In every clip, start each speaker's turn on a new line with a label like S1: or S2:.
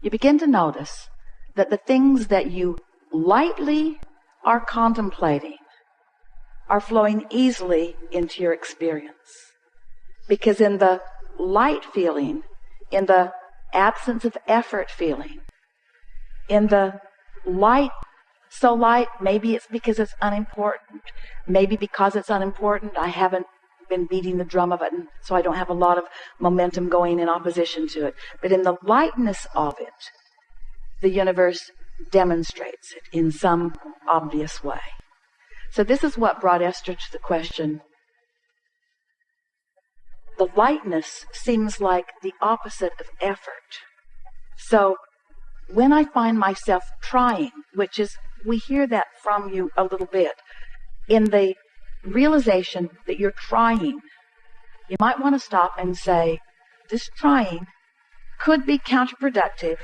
S1: you begin to notice that the things that you lightly are contemplating are flowing easily into your experience. Because in the light feeling, in the absence of effort feeling, in the light, so light, maybe it's because it's unimportant. Maybe because it's unimportant, I haven't been beating the drum of it, and so I don't have a lot of momentum going in opposition to it. But in the lightness of it, the universe demonstrates it in some obvious way. So this is what brought Esther to the question. The lightness seems like the opposite of effort. So when I find myself trying, which is, we hear that from you a little bit, in the realization that you're trying, you might want to stop and say, this trying could be counterproductive.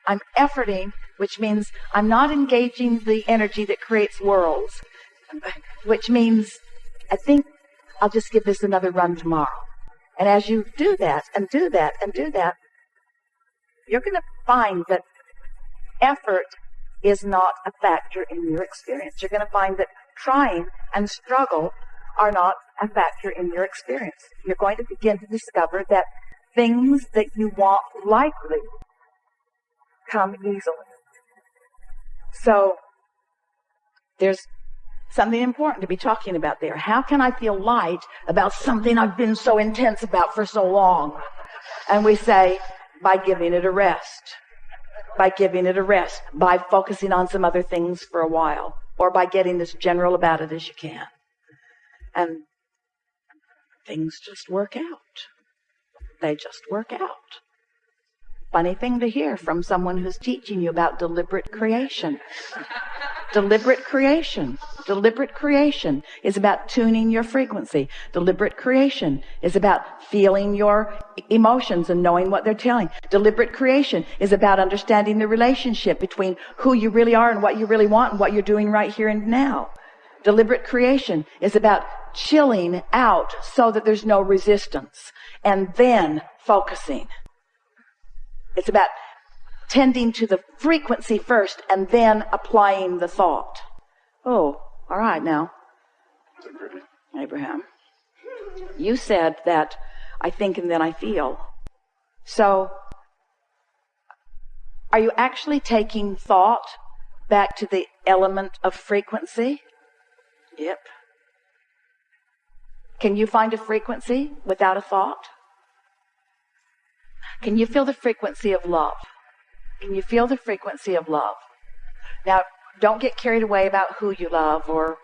S1: I'm efforting, which means I'm not engaging the energy that creates worlds, which means I think I'll just give this another run tomorrow. And as you do that and do that and do that, you're going to find that effort is not a factor in your experience. You're going to find that trying and struggle are not a factor in your experience. You're going to begin to discover that things that you want lightly come easily. So there's something important to be talking about there. How can I feel light about something I've been so intense about for so long? And we say, by giving it a rest. By giving it a rest. By focusing on some other things for a while. Or by getting as general about it as you can. And things just work out. They just work out. Funny thing to hear from someone who's teaching you about deliberate creation. Deliberate creation. Deliberate creation is about tuning your frequency. Deliberate creation is about feeling your emotions and knowing what they're telling. Deliberate creation is about understanding the relationship between who you really are and what you really want and what you're doing right here and now. Deliberate creation is about chilling out so that there's no resistance and then focusing. It's about tending to the frequency first and then applying the thought. Oh, all right now. Abraham, you said that I think and then I feel. So, are you actually taking thought back to the element of frequency? Yep. Can you find a frequency without a thought? Can you feel the frequency of love? Can you feel the frequency of love? Now, don't get carried away about who you love or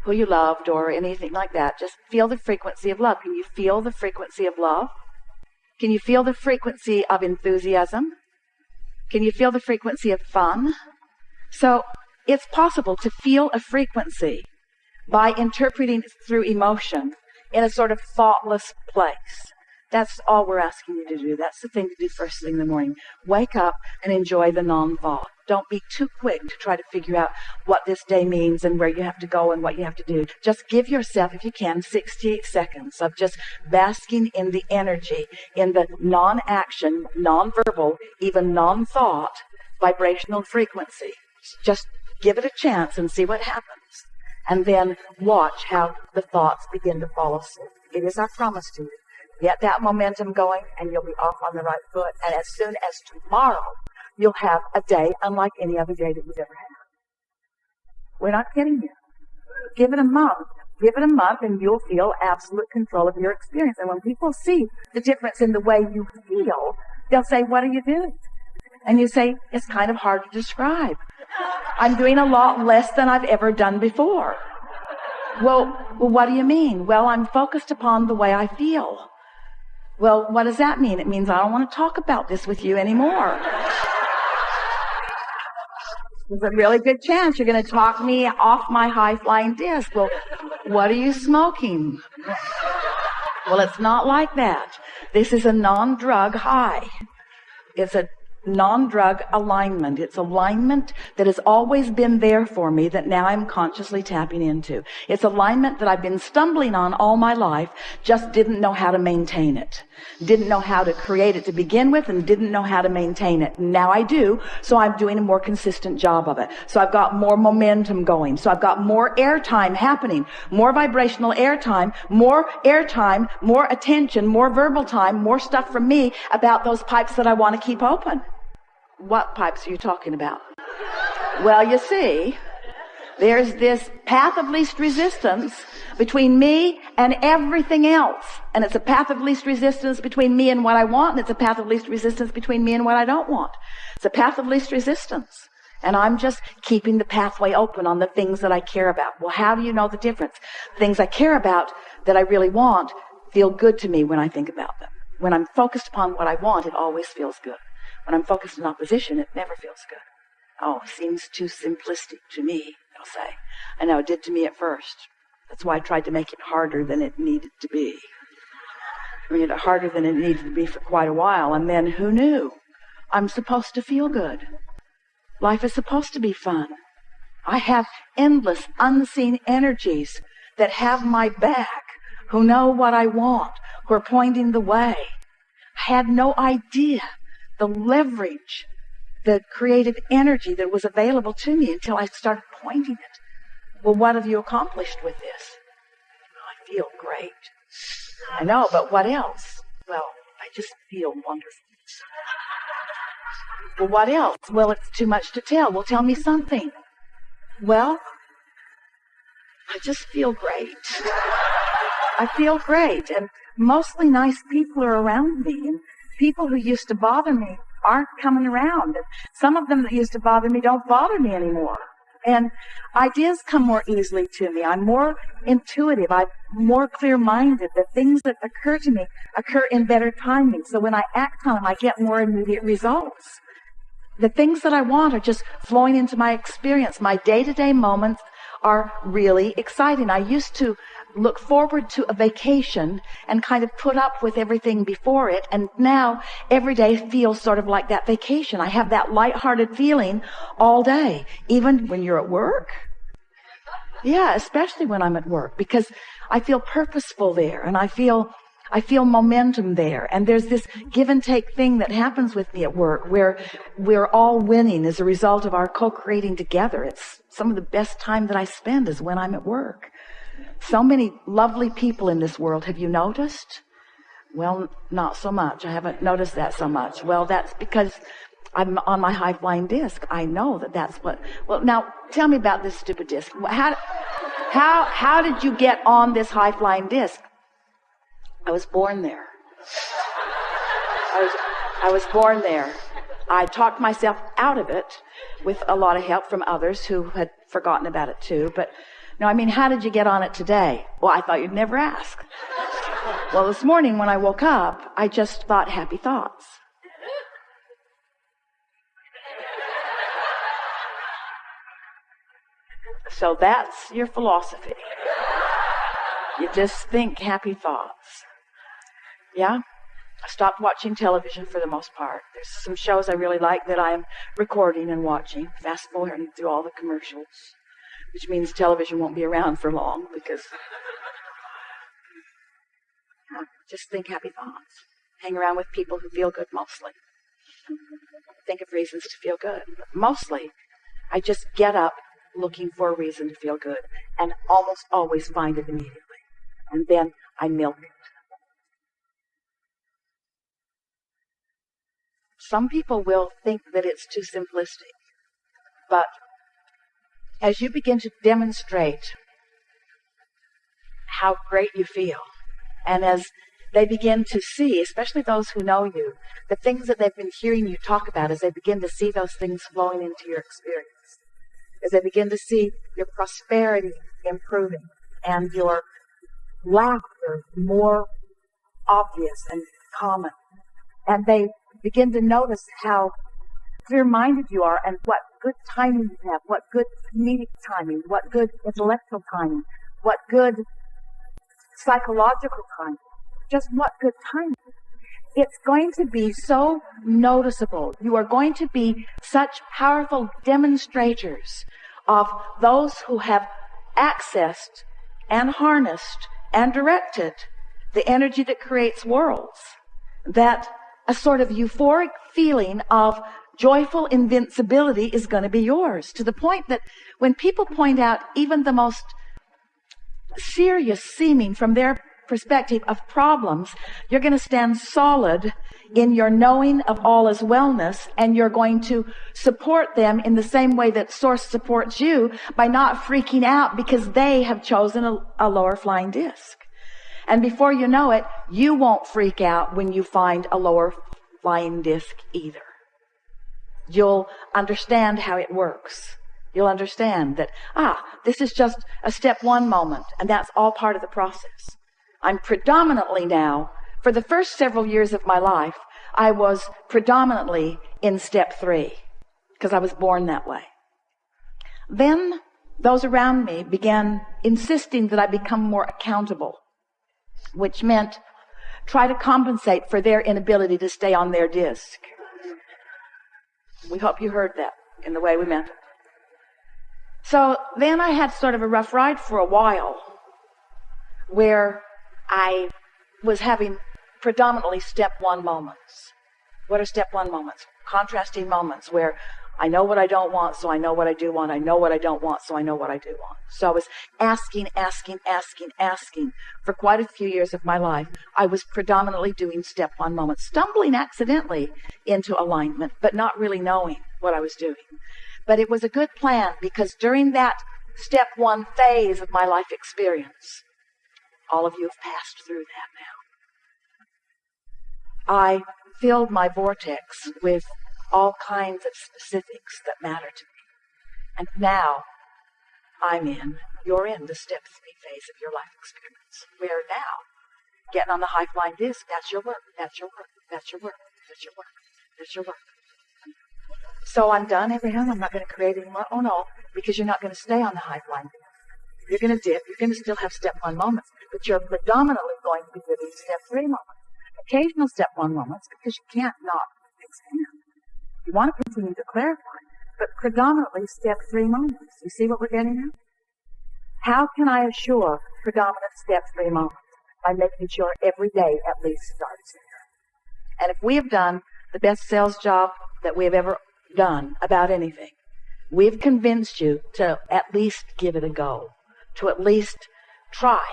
S1: who you loved or anything like that. Just feel the frequency of love. Can you feel the frequency of love? Can you feel the frequency of enthusiasm? Can you feel the frequency of fun? So, it's possible to feel a frequency by interpreting it through emotion in a sort of thoughtless place. That's all we're asking you to do. That's the thing to do first thing in the morning. Wake up and enjoy the non-thought. Don't be too quick to try to figure out what this day means and where you have to go and what you have to do. Just give yourself, if you can, 68 seconds of just basking in the energy, in the non-action, non-verbal, even non-thought, vibrational frequency. Just give it a chance and see what happens. And then watch how the thoughts begin to follow suit. It is our promise to you. Get that momentum going, and you'll be off on the right foot. And as soon as tomorrow, you'll have a day unlike any other day that you've ever had. We're not kidding you. Give it a month. Give it a month, and you'll feel absolute control of your experience. And when people see the difference in the way you feel, they'll say, "What are you doing?" And you say, "It's kind of hard to describe. I'm doing a lot less than I've ever done before." Well, what do you mean? Well, I'm focused upon the way I feel. Well, what does that mean? It means I don't want to talk about this with you anymore. There's a really good chance you're going to talk me off my high-flying disc. Well, what are you smoking? Well, it's not like that. This is a non-drug high. It's a non-drug alignment. It's alignment that has always been there for me that now I'm consciously tapping into. It's alignment that I've been stumbling on all my life, just didn't know how to maintain it. Didn't know how to create it to begin with and didn't know how to maintain it. Now I do, so I'm doing a more consistent job of it. So I've got more momentum going. So I've got more airtime happening, more vibrational airtime, more attention, more verbal time, more stuff from me about those pipes that I want to keep open. What pipes are you talking about? Well, you see, there's this path of least resistance between me and everything else. And it's a path of least resistance between me and what I want, and it's a path of least resistance between me and what I don't want. It's a path of least resistance. And I'm just keeping the pathway open on the things that I care about. Well, how do you know the difference? Things I care about that I really want feel good to me when I think about them. When I'm focused upon what I want, it always feels good. When I'm focused in opposition, it never feels good. Oh, it seems too simplistic to me, they'll say. I know it did to me at first. That's why I tried to make it harder than it needed to be. I made it harder than it needed to be for quite a while, and then who knew? I'm supposed to feel good. Life is supposed to be fun. I have endless, unseen energies that have my back, who know what I want, who are pointing the way. I had no idea the leverage, the creative energy that was available to me until I started pointing it. Well, what have you accomplished with this? I feel great. I know, but what else? Well, I just feel wonderful. Well, what else? Well, it's too much to tell. Well, tell me something. Well, I just feel great. I feel great, and mostly nice people are around me, and people who used to bother me aren't coming around. And some of them that used to bother me don't bother me anymore. And ideas come more easily to me. I'm more intuitive. I'm more clear-minded. The things that occur to me occur in better timing. So when I act on them, I get more immediate results. The things that I want are just flowing into my experience. My day-to-day moments are really exciting. I used to look forward to a vacation and kind of put up with everything before it. And now every day feels sort of like that vacation. I have that lighthearted feeling all day, even when you're at work. Yeah, especially when I'm at work, because I feel purposeful there and I feel momentum there. And there's this give and take thing that happens with me at work where we're all winning as a result of our co-creating together. It's some of the best time that I spend is when I'm at work. So many lovely people in this world. Have you noticed? Well, not so much. I haven't noticed that so much. Well, that's because I'm on my high-flying disc. I know that's what... Well, now, tell me about this stupid disc. How did you get on this high-flying disc? I was born there. I was born there. I talked myself out of it with a lot of help from others who had forgotten about it too. But no, I mean, how did you get on it today? Well, I thought you'd never ask. Well, this morning when I woke up, I just thought happy thoughts. So that's your philosophy. You just think happy thoughts. Yeah? I stopped watching television for the most part. There's some shows I really like that I'm recording and watching, fast forwarding through all the commercials, which means television won't be around for long because just think happy thoughts. Hang around with people who feel good mostly. Think of reasons to feel good. But mostly, I just get up looking for a reason to feel good and almost always find it immediately. And then I milk it. Some people will think that it's too simplistic, but as you begin to demonstrate how great you feel, and as they begin to see, especially those who know you, the things that they've been hearing you talk about, as they begin to see those things flowing into your experience, as they begin to see your prosperity improving and your laughter more obvious and common, and they begin to notice how clear-minded you are and what good timing you have, what good comedic timing, what good intellectual timing, what good psychological timing, just what good timing. it's going to be so noticeable. You are going to be such powerful demonstrators of those who have accessed and harnessed and directed the energy that creates worlds, that a sort of euphoric feeling of joyful invincibility is going to be yours, to the point that when people point out even the most serious seeming from their perspective of problems, you're going to stand solid in your knowing of all is wellness, and you're going to support them in the same way that Source supports you, by not freaking out because they have chosen a lower flying disc. And before you know it, you won't freak out when you find a lower flying disc either. You'll understand how it works. You'll understand that, this is just a step one moment, and that's all part of the process. I'm predominantly now, for the first several years of my life, I was predominantly in step 3, because I was born that way. Then those around me began insisting that I become more accountable, which meant try to compensate for their inability to stay on their disc. We hope you heard that in the way we meant it. So then I had sort of a rough ride for a while, where I was having predominantly step 1 moments. What are step 1 moments? Contrasting moments where I know what I don't want, so I know what I do want. I know what I don't want, so I know what I do want. So I was asking for quite a few years of my life. I was predominantly doing step 1 moments, stumbling accidentally into alignment, but not really knowing what I was doing. But it was a good plan, because during that step 1 phase of my life experience, all of you have passed through that now, I filled my vortex with all kinds of specifics that matter to me. And now you're in the step 3 phase of your life experience, where now, getting on the high flying disc, that's your work, that's your work, that's your work, that's your work, that's your work. So I'm done, Abraham. I'm not going to create any more. Oh no, because you're not going to stay on the high flying disc. You're going to dip. You're going to still have step 1 moments, but you're predominantly going to be giving step 3 moments. Occasional step 1 moments, because you can't not expand. You want to continue to clarify, but predominantly step 3 moments. You see what we're getting at? How can I assure predominant step 3 moments? By making sure every day at least starts there. And if we have done the best sales job that we have ever done about anything, we've convinced you to at least give it a go, to at least try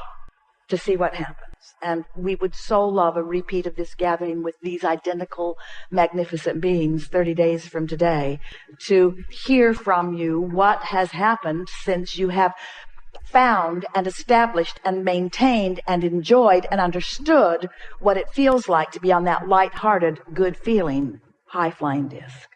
S1: to see what happens. And we would so love a repeat of this gathering with these identical, magnificent beings 30 days from today, to hear from you what has happened since you have found and established and maintained and enjoyed and understood what it feels like to be on that light-hearted, good-feeling, high-flying disc.